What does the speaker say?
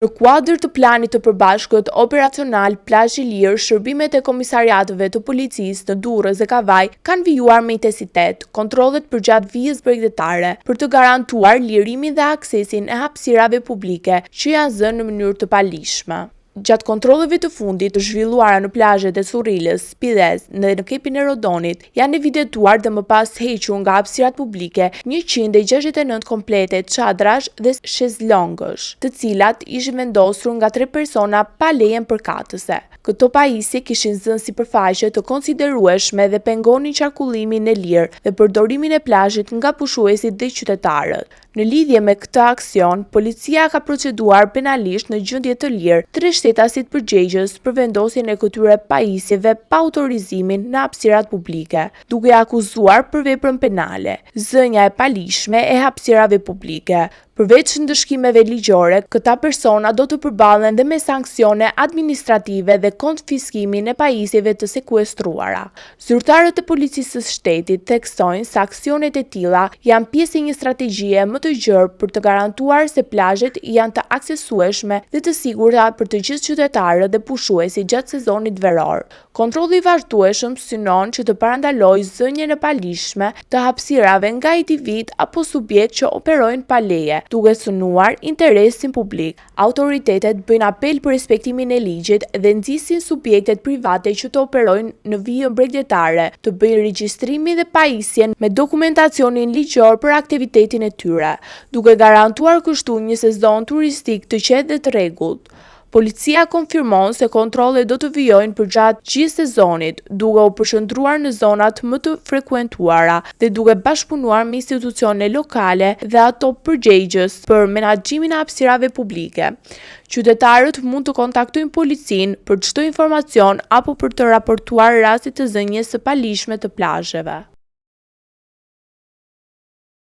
Në kuadër të planit të përbashkët operacional Plazhi i Lirë, shërbimet e komisariatëve të policisë në Durrës dhe Kavaj kanë vijuar me intensitet kontrollet përgjatë vijës bregdetare për të garantuar lirimin dhe aksesin e hapësirave publike që janë zënë në mënyrë të palishme. Gjatë kontrolleve të fundit të zhvilluara në plazhet e Surrilës, Spilez dhe në Kepin e Rodonit, janë evidentuar dhe më pas hequr nga hapësirat publike 169 komplete çadrash dhe shezlongësh, të cilat ishin vendosur nga 3 persona pa lejen përkatëse. Këto pajisje kishin zënë sipërfaqe të konsiderueshme dhe pengonin qarkullimin e lirë dhe përdorimin e plazhit nga pushuesit dhe qytetarët. Në lidhje me këtë aksion, policia ka proceduar penalisht në gjendje të lirë 3 shtetasit përgjegjës për vendosjen e këtyre pajisjeve pa autorizimin në hapësirat publike, duke akuzuar për veprën penale, zënja e palishme e hapësirave publike. Përveç ndëshkimeve ligjore, këta persona do të përballen dhe me sanksione administrative dhe konfiskimin e pajisjeve të sekuestruara. Zyrtarët e policisë së shtetit theksojnë se aksionet e tilla janë pjesë e një strategjie më të gjerë për të garantuar se plazhet janë të aksesueshme dhe të sigurta për të gjithë qytetarët dhe pushuesit gjatë sezonit veror. Kontrolli i vazhdueshëm synon që të parandalojë zënjen e palishme të hapësirave nga individ apo subjekt që operojnë pa leje, duke synuar interesin publik. Autoritetet bëjnë apel për respektimin e ligjit dhe nxisin subjektet private që të operojnë në vijën bregdetare të bëjnë regjistrimin dhe pajisjen me dokumentacionin ligjor për aktivitetin e tyre, duke garantuar kështu një sezon turistik të qetë dhe të rregullt. Policia konfirmon se kontrollet do të vijojnë përgjatë gjithë sezonit, duke u përqendruar në zonat më të frekuentuara dhe duke bashkëpunuar me institucione lokale dhe ato përgjegjës për menaxhimin e hapësirave publike. Qytetarët mund të kontaktojnë policinë për çdo informacion apo për të raportuar raste të zënjes së palishme të plazheve.